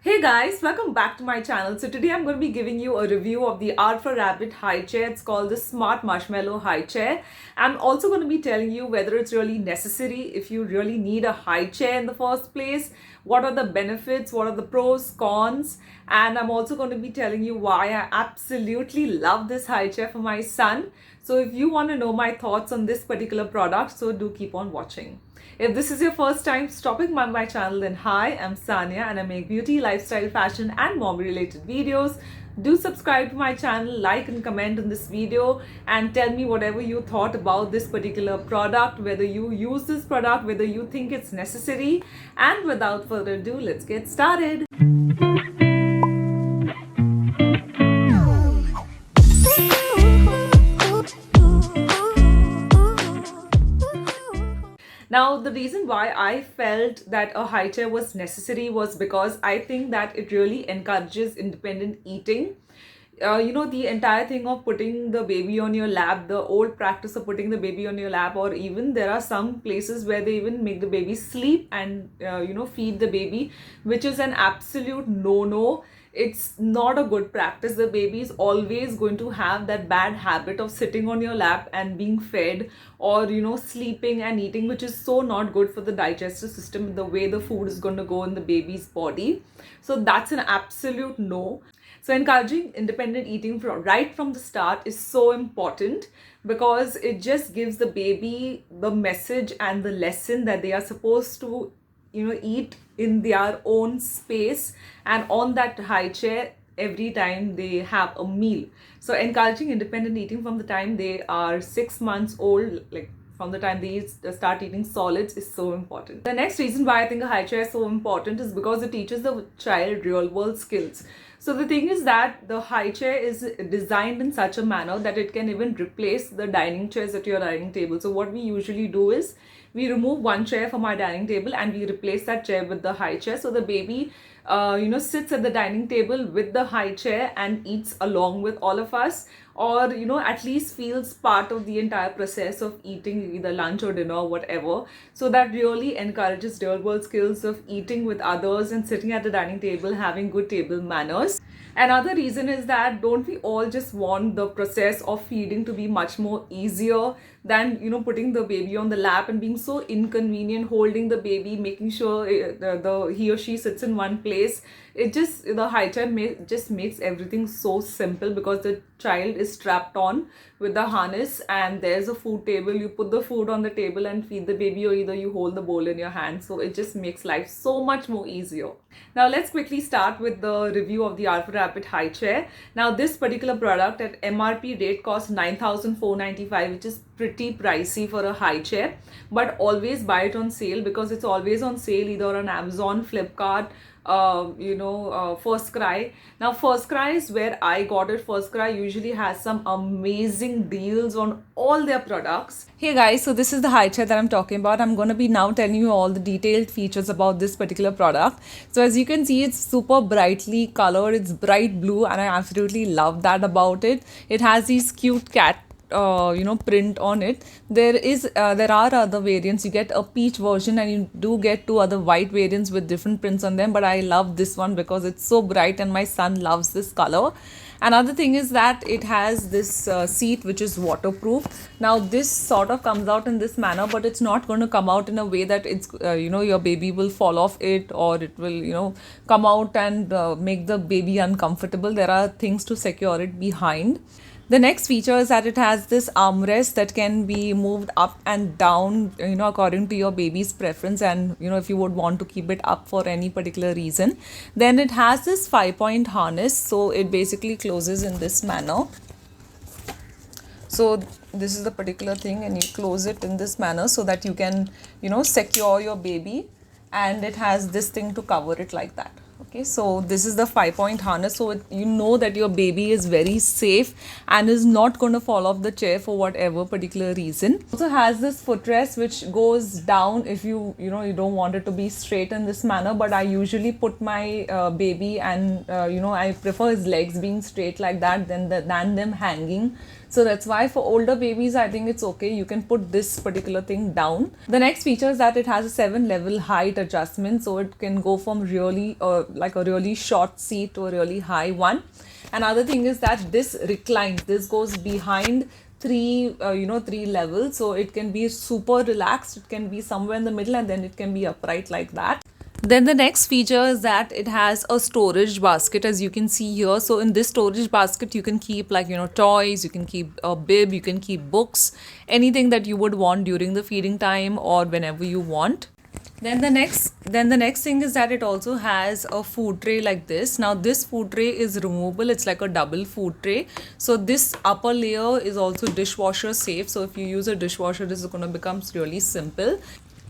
Hey guys, welcome back to my channel. So today I'm going to be giving you a review of the Art for Rabbit high chair. It's called the Smart Marshmallow high chair. I'm also going to be telling you whether it's really necessary, if you really need a high chair in the first place, what are the benefits, what are the pros, cons, and I'm also going to be telling you why I absolutely love this high chair for my son. So if you want to know my thoughts on this particular product, so do keep on watching. If this is your first time stopping by my channel, then hi, I'm Sania and I make beauty, lifestyle, fashion and mom related videos. Do subscribe to my channel, like and comment on this video and tell me whatever you thought about this particular product, whether you use this product, whether you think it's necessary. And without further ado, let's get started. Now, the reason why I felt that a high chair was necessary was because I think that it really encourages independent eating. The entire thing of putting the baby on your lap, the old practice of putting the baby on your lap, or even there are some places where they even make the baby sleep and, feed the baby, which is an absolute no-no. It's not a good practice. The baby is always going to have that bad habit of sitting on your lap and being fed, or sleeping and eating, which is so not good for the digestive system, the way the food is going to go in the baby's body. So that's an absolute no. So encouraging independent eating right from the start is so important, because it just gives the baby the message and the lesson that they are supposed to eat in their own space and on that high chair every time they have a meal. So encouraging independent eating from the time they are 6 months old, like from the time they start eating solids, is so important. The next reason why I think a high chair is so important is because it teaches the child real world skills. So the thing is that the high chair is designed in such a manner that it can even replace the dining chairs at your dining table. So what we usually do is we remove one chair from our dining table and we replace that chair with the high chair. So the baby sits at the dining table with the high chair and eats along with all of us, or at least feels part of the entire process of eating either lunch or dinner or whatever. So that really encourages real world skills of eating with others and sitting at the dining table, having good table manners. Another reason is that don't we all just want the process of feeding to be much more easier than putting the baby on the lap and being so inconvenient, holding the baby, making sure he or she sits in one place. The high chair just makes everything so simple, because the child is strapped on with the harness and there's a food table. You put the food on the table and feed the baby, or either you hold the bowl in your hand. So it just makes life so much more easier. Now let's quickly start with the review of the Art for Rabbit high chair. Now this particular product at MRP rate costs 9,495, which is pretty pricey for a high chair, but always buy it on sale, because it's always on sale either on Amazon, Flipkart, FirstCry. Now FirstCry is where I got it. FirstCry usually has some amazing deals on all their products. Hey guys, so this is the high chair that I'm talking about. I'm going to be now telling you all the detailed features about this particular product. So as you can see, it's super brightly colored. It's bright blue and I absolutely love that about it. It has these cute cat print on it. There are other variants. You get a peach version and you do get two other white variants with different prints on them, but I love this one because it's so bright and my son loves this color. Another thing is that it has this seat which is waterproof. Now this sort of comes out in this manner, but it's not going to come out in a way that it's your baby will fall off it, or it will come out and make the baby uncomfortable. There are things to secure it behind. The next feature is that it has this armrest that can be moved up and down, according to your baby's preference, and if you would want to keep it up for any particular reason. Then it has this 5-point harness, so it basically closes in this manner. So this is the particular thing, and you close it in this manner so that you can secure your baby, and it has this thing to cover it like that. Okay, so this is the 5-point harness, so that your baby is very safe and is not going to fall off the chair for whatever particular reason. It also has this footrest which goes down if you don't want it to be straight in this manner, but I usually put my baby and I prefer his legs being straight like that than them hanging So that's why for older babies, I think it's okay. You can put this particular thing down. The next feature is that it has a 7 level height adjustment. So it can go from really like a really short seat to a really high one. Another thing is that this reclines. This goes behind three levels, so it can be super relaxed, it can be somewhere in the middle, and then it can be upright like that. Then the next feature is that it has a storage basket, as you can see here. So in this storage basket, you can keep like, toys, you can keep a bib, you can keep books, anything that you would want during the feeding time or whenever you want. Then the next thing is that it also has a food tray like this. Now this food tray is removable. It's like a double food tray. So this upper layer is also dishwasher safe. So if you use a dishwasher, this is going to become really simple.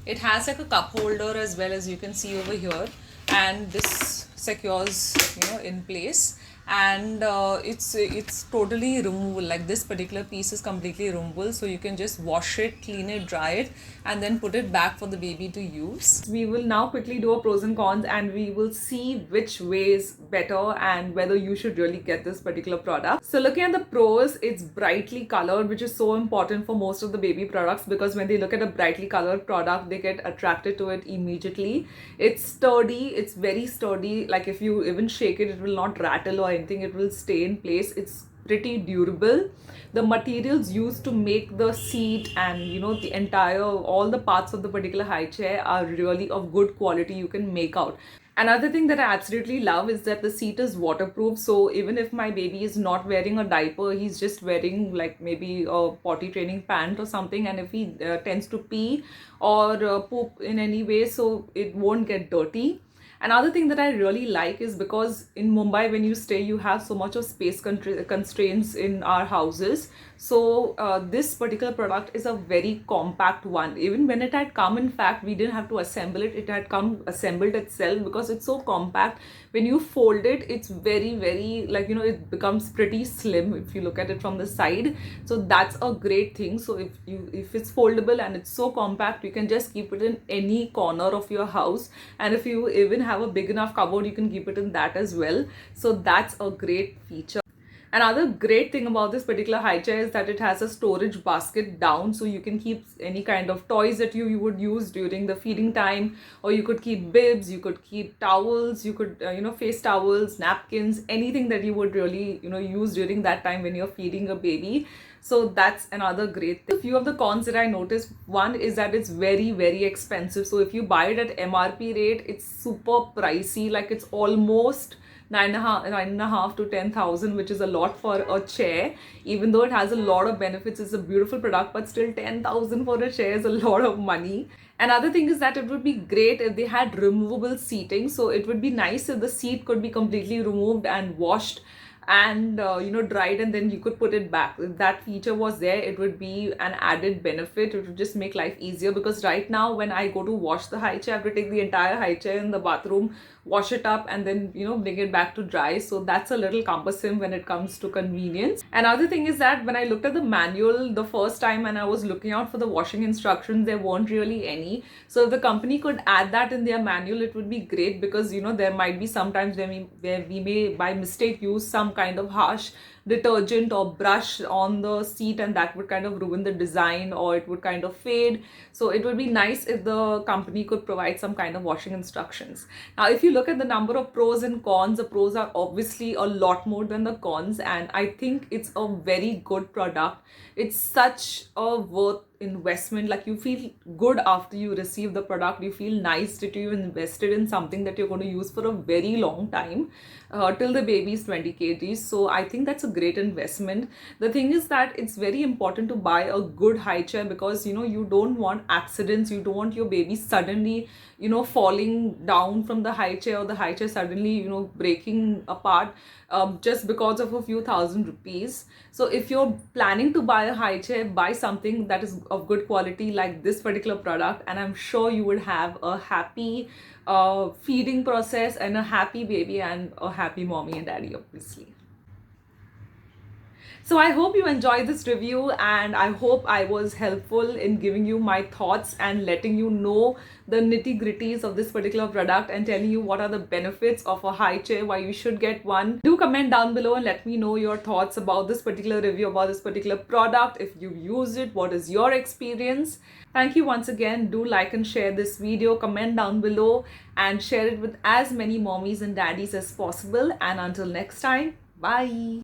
It has like a cup holder as well, as you can see over here, and this secures in place. And it's totally removable. Like this particular piece is completely removable, so you can just wash it, clean it, dry it, and then put it back for the baby to use. We will now quickly do a pros and cons, and we will see which way is better and whether you should really get this particular product. So looking at the pros, it's brightly colored, which is so important for most of the baby products, because when they look at a brightly colored product, they get attracted to it immediately. It's sturdy, it's very sturdy. Like if you even shake it, it will not rattle or anything, it will stay in place. It's pretty durable. The materials used to make the seat and the entire all the parts of the particular high chair are really of good quality, you can make out. Another thing that I absolutely love is that the seat is waterproof. So even if my baby is not wearing a diaper, he's just wearing like maybe a potty training pant or something, and if he tends to pee or poop in any way, so it won't get dirty. Another thing that I really like is because in Mumbai, when you stay, you have so much of space constraints in our houses. So this particular product is a very compact one. Even when it had come, in fact, we didn't have to assemble it. It had come assembled itself because it's so compact. When you fold it, it's very, very like, it becomes pretty slim if you look at it from the side. So that's a great thing. So if it's foldable and it's so compact, you can just keep it in any corner of your house. And if you even have a big enough cupboard, you can keep it in that as well. So that's a great feature. Another great thing about this particular high chair is that it has a storage basket down, so you can keep any kind of toys that you would use during the feeding time, or you could keep bibs, you could keep towels, you could face towels, napkins, anything that you would really use during that time when you're feeding a baby. So that's another great thing. A few of the cons that I noticed, one is that it's very, very expensive. So if you buy it at MRP rate, it's super pricey. Like it's almost 9.5 to 10,000, which is a lot for a chair. Even though it has a lot of benefits, it's a beautiful product, but still 10,000 for a chair is a lot of money. Another thing is that it would be great if they had removable seating. So it would be nice if the seat could be completely removed and washed and dried, and then you could put it back. If that feature was there, it would be an added benefit. It would just make life easier, because right now when I go to wash the high chair, I have to take the entire high chair in the bathroom, wash it up, and then bring it back to dry. So that's a little cumbersome when it comes to convenience. Another thing is that when I looked at the manual the first time and I was looking out for the washing instructions, there weren't really any. So if the company could add that in their manual, it would be great, because there might be sometimes where we may by mistake use some kind of harsh detergent or brush on the seat, and that would kind of ruin the design, or it would kind of fade. So it would be nice if the company could provide some kind of washing instructions. Now if you look at the number of pros and cons, the pros are obviously a lot more than the cons, and I think it's a very good product. It's such a worth investment. Like you feel good after you receive the product, you feel nice that you invested in something that you're going to use for a very long time, till the baby is 20 kgs. So I think that's a great investment. The thing is that it's very important to buy a good high chair, because you don't want accidents. You don't want your baby suddenly falling down from the high chair, or the high chair suddenly breaking apart just because of a few thousand rupees. So if you're planning to buy a high chair, buy something that is of good quality like this particular product, and I'm sure you would have a happy feeding process and a happy baby and a happy mommy and daddy, obviously. So I hope you enjoyed this review, and I hope I was helpful in giving you my thoughts and letting you know the nitty-gritties of this particular product and telling you what are the benefits of a high chair, why you should get one. Do comment down below and let me know your thoughts about this particular review, about this particular product. If you've used it, what is your experience? Thank you once again. Do like and share this video, comment down below, and share it with as many mommies and daddies as possible. And until next time, bye.